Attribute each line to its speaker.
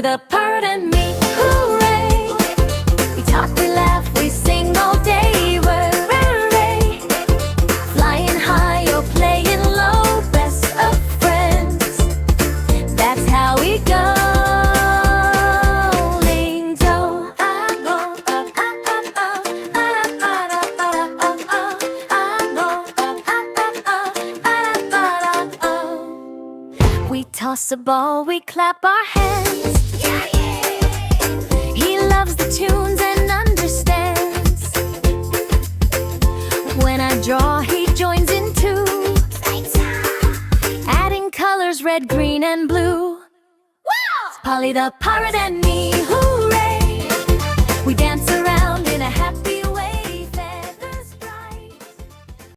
Speaker 1: the parrot and me, hooray! We talk, we laugh, we sing all day, hooray! Flying high or playing low, best of friends. That's how we go. We toss a ball, we clap our hands. Yeah, yeah. He loves the tunes and understands. When I draw, he joins in too. Adding colors, red, green, and blue. Wow! Polly the parrot and me.